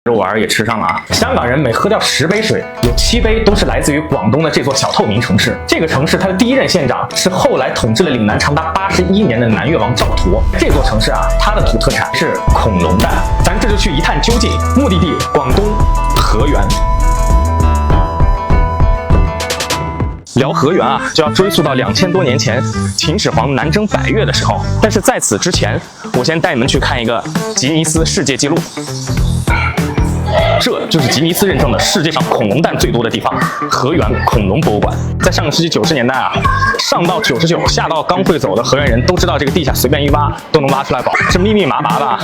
肉丸也吃上了啊！香港人每喝掉10杯水，有7杯都是来自于广东的这座小透明城市。这个城市它的第一任县长是后来统治了岭南长达81年的南越王赵佗。这座城市啊，它的土特产是恐龙蛋。咱这就去一探究竟，目的地广东河源。聊河源啊，就要追溯到2000多年前秦始皇南征百越的时候。但是在此之前，我先带你们去看一个吉尼斯世界纪录。这就是吉尼斯认证的世界上恐龙蛋最多的地方——河源恐龙博物馆。在上个世纪90年代啊，上到99，下到刚会走的河源人都知道，这个地下随便一挖都能挖出来宝。这密密麻麻的，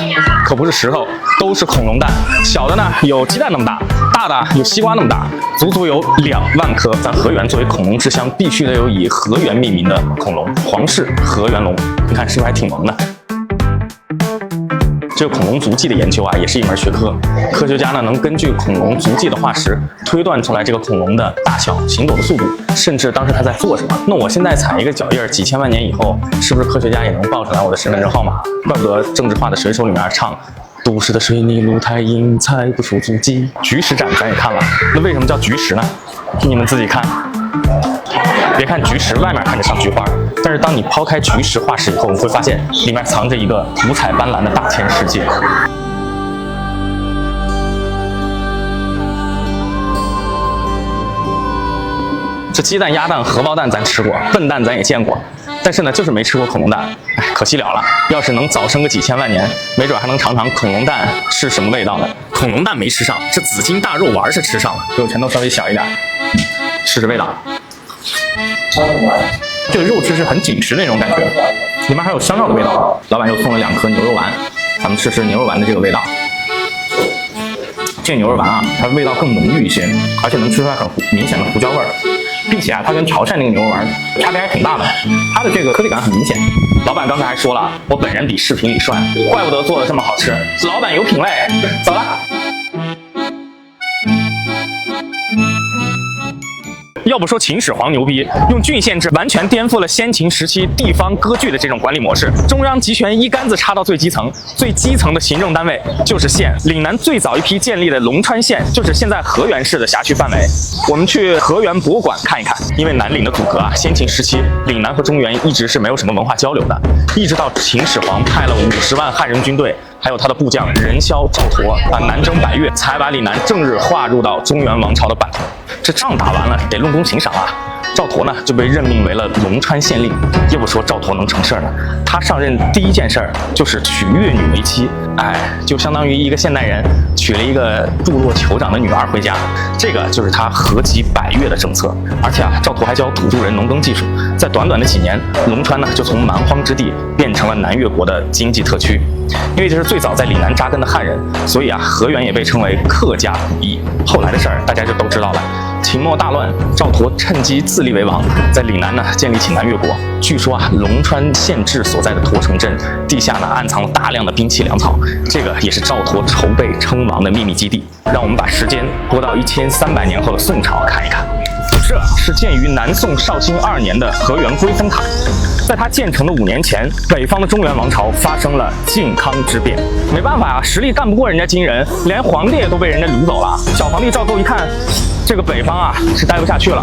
可不是石头，都是恐龙蛋。小的呢有鸡蛋那么大，大的有西瓜那么大，足足有2万颗。咱河源作为恐龙之乡，必须得有以河源命名的恐龙——黄氏河源龙。你看是不是还挺萌的？这个恐龙足迹的研究啊，也是一门学科。科学家呢，能根据恐龙足迹的化石，推断出来这个恐龙的大小、行走的速度，甚至当时它在做什么。那我现在踩一个脚印，几千万年以后，是不是科学家也能报出来我的身份证号码？怪不得政治化的水手里面唱“都市的水泥路太硬，踩不出足迹”。菊石展咱也看了，那为什么叫菊石呢？你们自己看。别看菊石外面看着像菊花，但是当你抛开菊石化石以后，你会发现里面藏着一个五彩斑斓的大千世界。这鸡蛋、鸭蛋、荷包蛋咱吃过，笨蛋咱也见过，但是呢，就是没吃过恐龙蛋，哎，可惜了了。要是能早生个几千万年，没准还能尝尝恐龙蛋是什么味道呢。恐龙蛋没吃上，这紫金大肉丸是吃上了，比我拳头稍微小一点，试试味道。这个肉质是很紧实的那种感觉，里面还有香料的味道。老板又送了2颗牛肉丸，咱们试试牛肉丸的这个味道。这个牛肉丸啊，它味道更浓郁一些，而且能吃出来很明显的胡椒味儿，并且啊，它跟潮汕那个牛肉丸差别还挺大的，它的这个颗粒感很明显。老板刚才还说了，我本人比视频里帅，怪不得做的这么好吃。老板有品位，走了。要不说秦始皇牛逼，用郡县制完全颠覆了先秦时期地方割据的这种管理模式。中央集权一竿子插到最基层，最基层的行政单位就是县。岭南最早一批建立的龙川县，就是现在河源市的辖区范围。我们去河源博物馆看一看。因为南岭的阻隔啊，先秦时期岭南和中原一直是没有什么文化交流的，一直到秦始皇派了50万汉人军队，还有他的部将任嚣、赵佗啊南征百越，才把岭南正式划入到中原王朝的版图。这仗打完了，得论功行赏啊！赵佗呢就被任命为了龙川县令。要不说赵佗能成事儿呢，他上任第一件事儿就是娶越女为妻，哎，就相当于一个现代人娶了一个部落酋长的女儿回家。这个就是他合集百越的政策。而且啊，赵佗还教土著人农耕技术，在短短的几年，龙川呢就从蛮荒之地变成了南越国的经济特区。因为这是最早在岭南扎根的汉人，所以啊，河源也被称为客家古邑。后来的事儿大家就都知道了。秦末大乱，赵佗趁机自立为王，在岭南呢建立起南越国。据说啊，龙川县治所在的驼城镇地下呢暗藏了大量的兵器粮草，这个也是赵佗筹备称王的秘密基地。让我们把时间拨到1300年后的宋朝看一看。这是建于南宋绍兴2年的河源归峰塔。在它建成的5年前，北方的中原王朝发生了靖康之变。没办法啊，实力干不过人家金人，连皇帝都被人家掳走了。小皇帝赵构一看，这个北方啊是待不下去了，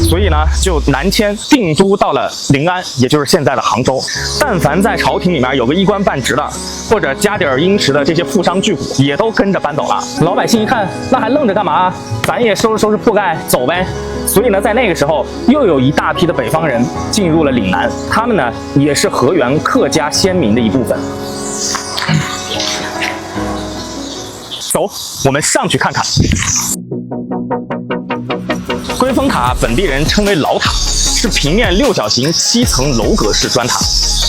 所以呢就南迁定都到了临安，也就是现在的杭州。但凡在朝廷里面有个一官半职的，或者家底儿殷实的这些富商巨贾，也都跟着搬走了。老百姓一看，那还愣着干嘛？咱也收拾收拾铺盖走呗。所以呢，在那个时候，又有一大批的北方人进入了岭南，他们呢也是河源客家先民的一部分。走，我们上去看看。归峰塔本地人称为老塔，是平面6角形7层楼阁式砖塔，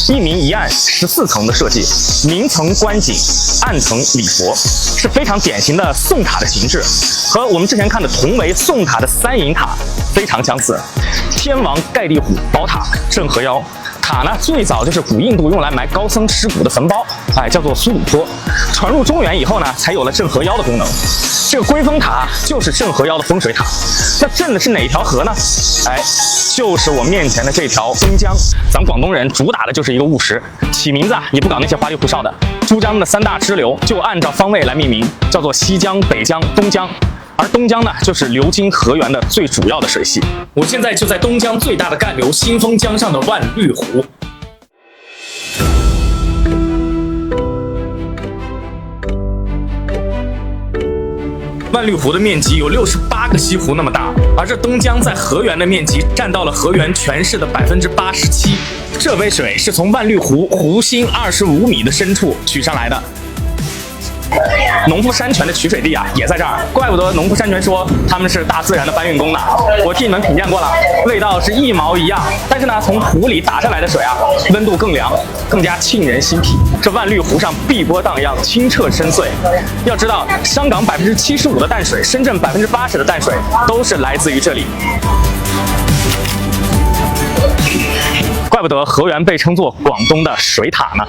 一明一暗14层的设计，明层观景，暗层礼佛，是非常典型的宋塔的形制，和我们之前看的同为宋塔的3营塔非常相似。天王盖地虎宝塔镇河妖，塔呢，最早就是古印度用来埋高僧尸骨的坟包，叫做苏鲁托。传入中原以后呢，才有了镇河妖的功能。这个龟峰塔就是镇河妖的风水塔。那镇的是哪条河呢？就是我面前的这条东江。咱们广东人主打的就是一个务实，起名字也不搞那些花里胡哨的。珠江的3大支流就按照方位来命名，叫做西江、北江、东江。而东江呢，就是流经河源的最主要的水系。我现在就在东江最大的干流新丰江上的万绿湖。万绿湖的面积有68个西湖那么大，而这东江在河源的面积占到了河源全市的87%。这杯水是从万绿湖湖心25米的深处取上来的。农夫山泉的取水地也在这儿，怪不得农夫山泉说他们是大自然的搬运工呢。我替你们品鉴过了，味道是一毛一样，但是呢，从湖里打下来的水温度更凉，更加沁人心脾。这万绿湖上碧波荡漾，清澈深邃。要知道，香港75%的淡水，深圳80%的淡水都是来自于这里。怪不得河源被称作广东的水塔呢。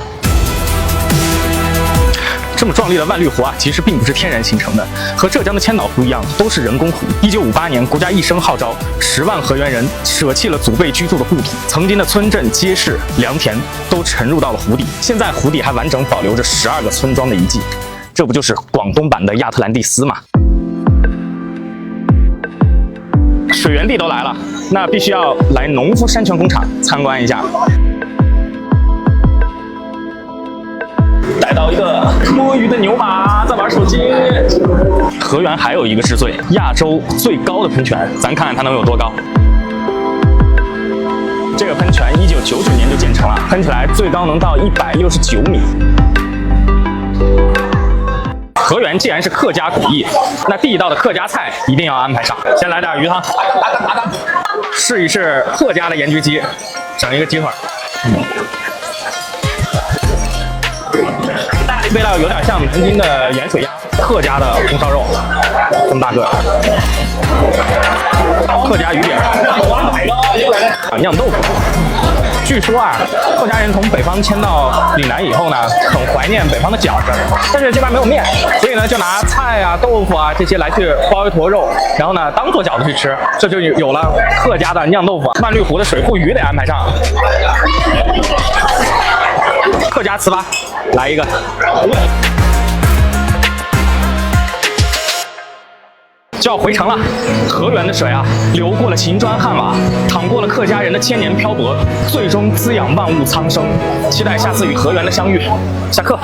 这么壮丽的万绿湖其实并不是天然形成的，和浙江的千岛湖一样，都是人工湖。1958年，国家一声号召，10万河源人舍弃了祖辈居住的故土，曾经的村镇、街市、良田都沉入到了湖底。现在湖底还完整保留着12个村庄的遗迹，这不就是广东版的亚特兰蒂斯吗？水源地都来了，那必须要来农夫山泉工厂参观一下。逮到一个摸鱼的牛马在玩手机。河源还有一个之最，亚洲最高的喷泉，咱看看它能有多高。这个喷泉1990年就建成了，喷起来最高能到169米。河源既然是客家古意，那地道的客家菜一定要安排上。先来点鱼汤，试一试客家的盐焗鸡，整一个鸡腿。味道有点像南京的盐水鸭，客家的红烧肉，这么大个，客家鱼饼，酿豆腐。据说客家人从北方迁到岭南以后呢，很怀念北方的饺子，但是这边没有面，所以呢就拿菜豆腐这些来去包一坨肉，然后呢当做饺子去吃，这就有了客家的酿豆腐。万绿湖的水库鱼得安排上，客家糍粑来一个。就要回城了，河源的水流过了秦砖汉瓦，淌过了客家人的千年漂泊，最终滋养万物苍生。期待下次与河源的相遇。下课。